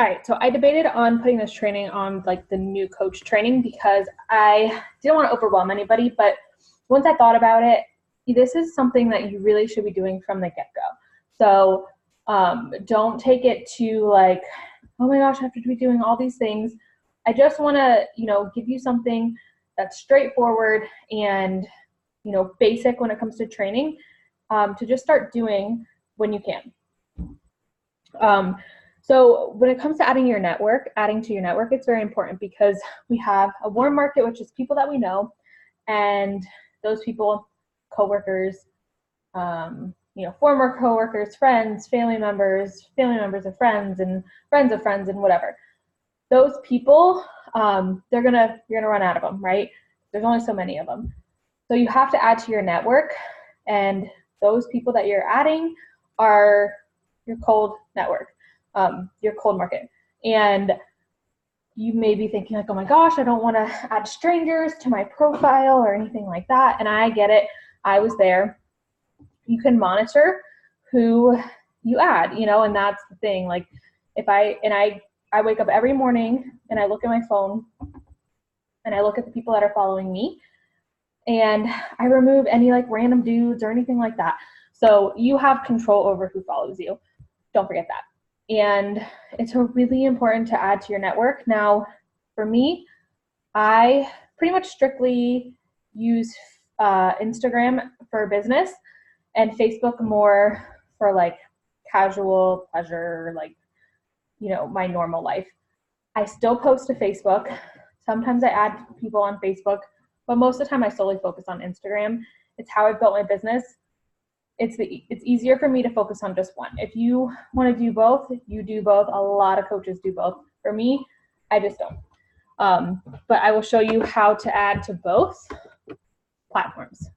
All right, so I debated on putting this training on like the new coach training because I didn't want to overwhelm anybody, but once I thought about it, this is something that you really should be doing from the get-go. So don't take it to like, oh my gosh, I have to be doing all these things. I just want to, give you something that's straightforward and, basic when it comes to training to just start doing when you can. So when it comes to adding to your network, it's very important because we have a warm market, which is people that we know, and those people, coworkers, former coworkers, friends, family members of friends, and friends of friends, and whatever. Those people, you're gonna run out of them, right? There's only so many of them. So you have to add to your network, and those people that you're adding are your cold network, your cold market. And you may be thinking like, oh my gosh, I don't want to add strangers to my profile or anything like that. And I get it. I was there. You can monitor who you add, and that's the thing. Like I wake up every morning and I look at my phone and I look at the people that are following me, and I remove any like random dudes or anything like that. So you have control over who follows you. Don't forget that. And it's really important to add to your network. Now, for me, I pretty much strictly use Instagram for business and Facebook more for like casual pleasure, like, my normal life. I still post to Facebook. Sometimes I add people on Facebook, but most of the time I solely focus on Instagram. It's how I built my business. It's easier for me to focus on just one. If you want to do both, you do both. A lot of coaches do both. For me, I just don't. But I will show you how to add to both platforms.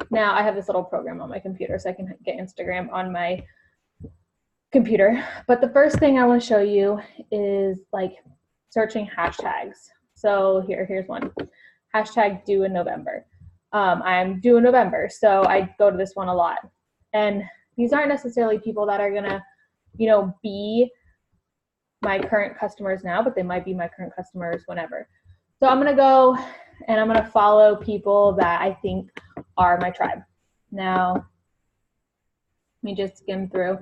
Now I have this little program on my computer so I can get Instagram on my computer. But the first thing I want to show you is like searching hashtags. So here's one. Hashtag due in November. I'm due in November, so I go to this one a lot. And these aren't necessarily people that are gonna, be my current customers now, but they might be my current customers whenever. So I'm gonna go and I'm gonna follow people that I think are my tribe. Now, let me just skim through.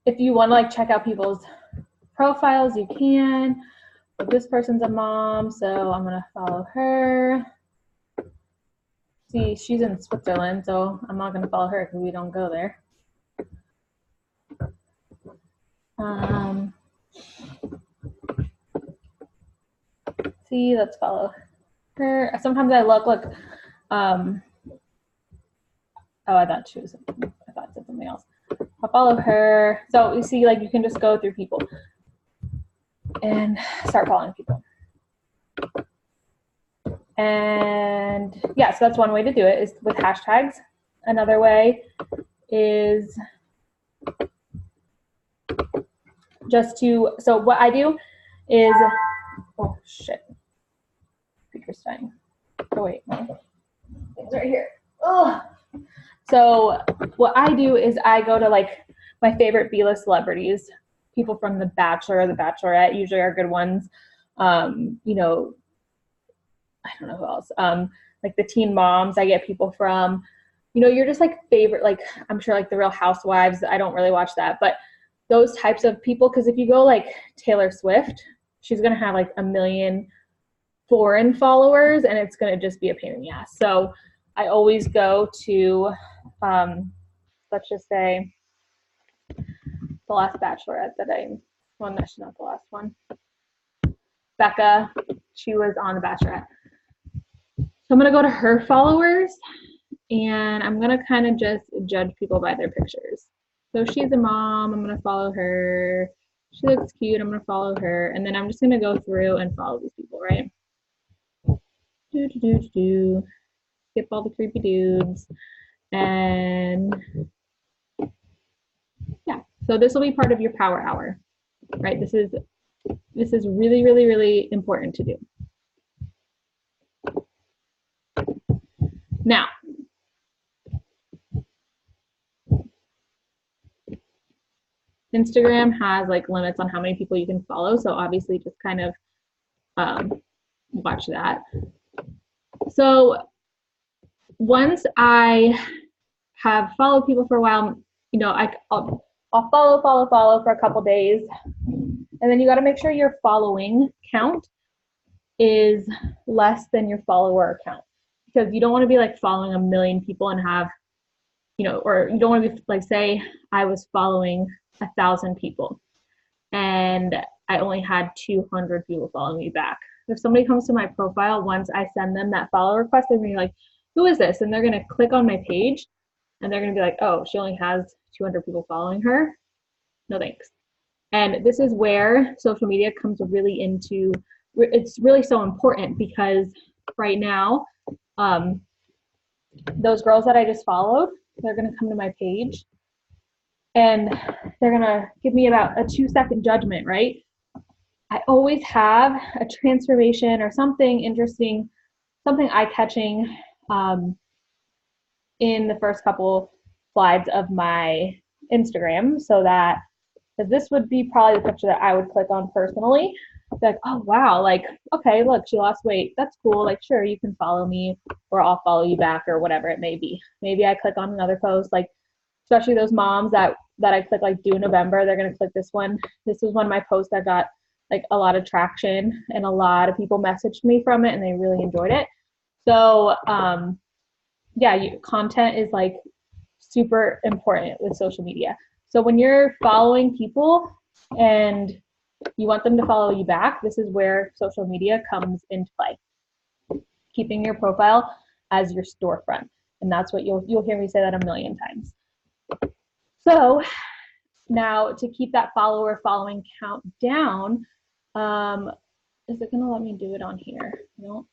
If you want to like check out people's profiles, you can. But this person's a mom, so I'm gonna follow her. See, she's in Switzerland, so I'm not gonna follow her because we don't go there. See, let's follow her. Sometimes I look. Oh, I thought it said something else. I'll follow her. So you see, like you can just go through people and start following people. And yeah, so that's one way to do it is with hashtags. Another way is just so what I do is, oh shit, speaker's dying. Oh wait, no. It's right here. Oh. So what I do is I go to like my favorite B-list celebrities, people from The Bachelor or The Bachelorette, usually are good ones. I don't know who else. Like the Teen Moms, I get people from, you're just like favorite, like I'm sure like the Real Housewives. I don't really watch that, but those types of people, because if you go like Taylor Swift, she's gonna have like 1 million foreign followers, and it's gonna just be a pain in the ass. So I always go to, let's just say, the last Bachelorette that's not the last one. Becca, she was on The Bachelorette. So I'm gonna go to her followers, and I'm gonna kind of just judge people by their pictures. So she's a mom, I'm gonna follow her. She looks cute, I'm gonna follow her. And then I'm just gonna go through and follow these people, right? Skip all the creepy dudes. And yeah, so this will be part of your power hour, right? This is really, really, really important to do. Instagram has like limits on how many people you can follow. So obviously just kind of watch that. So once I have followed people for a while, you know, I'll follow for a couple days. And then you got to make sure your following count is less than your follower count, because you don't want to be like following a million people and have, you know, or you don't want to be like, say I was following 1,000 people and I only had 200 people follow me back. If somebody comes to my profile, once I send them that follow request, they're going to be like, who is this? And they're going to click on my page and they're going to be like, oh, she only has 200 people following her. No thanks. And this is where social media comes really into, it's really so important, because right now, those girls that I just followed, they're going to come to my page and they're going to give me about a 2-second judgment, right? I always have a transformation or something interesting, something eye-catching in the first couple slides of my Instagram, so that, because this would be probably the picture that I would click on personally. Like, oh wow, like, okay, look, she lost weight. That's cool. Like, sure, you can follow me or I'll follow you back or whatever it may be. Maybe I click on another post, like especially those moms that I click like due November, they're gonna click this one. This was one of my posts that got like a lot of traction and a lot of people messaged me from it and they really enjoyed it. So yeah, content is like super important with social media. So when you're following people and you want them to follow you back, this is where social media comes into play. Keeping your profile as your storefront. And that's what you'll hear me say that a million times. So now to keep that following count down, is it gonna let me do it on here? I don't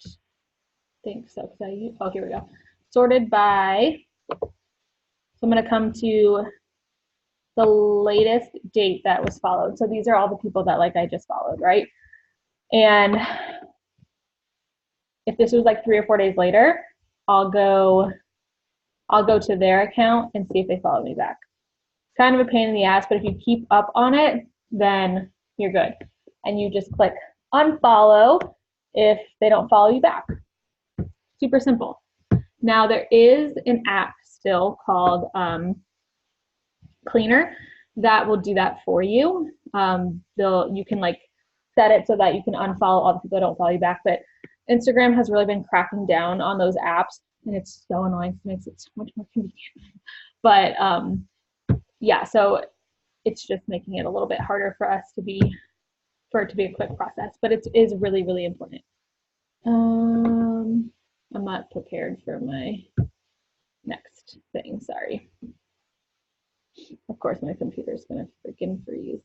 think so, because oh, here we go. Sorted by, so I'm gonna come to the latest date that was followed. So these are all the people that like I just followed, right? And if this was like 3 or 4 days later, I'll go to their account and see if they follow me back. It's kind of a pain in the ass, but if you keep up on it, then you're good. And you just click unfollow if they don't follow you back. Super simple. Now there is an app still called Cleaner that will do that for you. You can like set it so that you can unfollow all the people that don't follow you back, but Instagram has really been cracking down on those apps, and it's so annoying. It makes it so much more convenient. But yeah, so it's just making it a little bit harder for it to be a quick process, but it is really, really important. I'm not prepared for my next thing, sorry. Of course, my computer's gonna freaking freeze.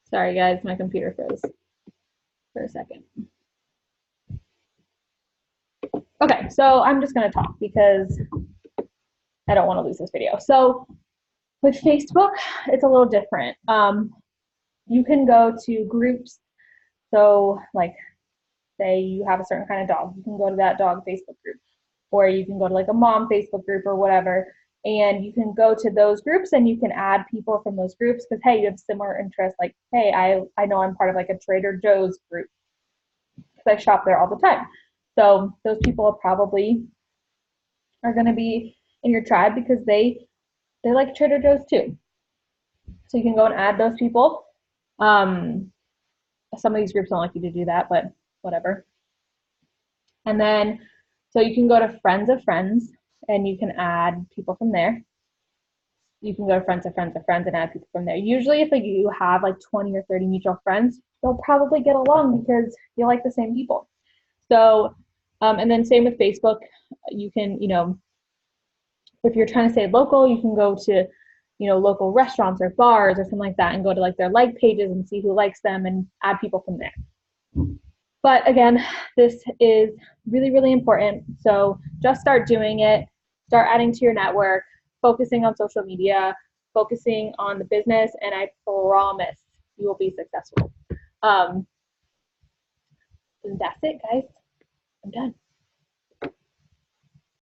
Sorry guys, my computer froze for a second. Okay, so I'm just gonna talk because I don't want to lose this video. So with Facebook, it's a little different. You can go to groups. So like, say you have a certain kind of dog, you can go to that dog Facebook group, or you can go to like a mom Facebook group or whatever, and you can go to those groups and you can add people from those groups because, hey, you have similar interests. Like, hey, I know I'm part of like a Trader Joe's group because I shop there all the time. So those people probably are going to be in your tribe because they like Trader Joe's too. So you can go and add those people. Some of these groups don't like you to do that, but whatever. And then, so you can go to friends of friends and you can add people from there. You can go to friends of friends of friends and add people from there. Usually if like you have like 20 or 30 mutual friends, they'll probably get along because you like the same people. So, and then same with Facebook, you can, you know, if you're trying to stay local, you can go to, you know, local restaurants or bars or something like that and go to like their like pages and see who likes them and add people from there. But again, this is really, really important. So just start doing it, start adding to your network, focusing on social media, focusing on the business, and I promise you will be successful. And that's it, guys. I'm done.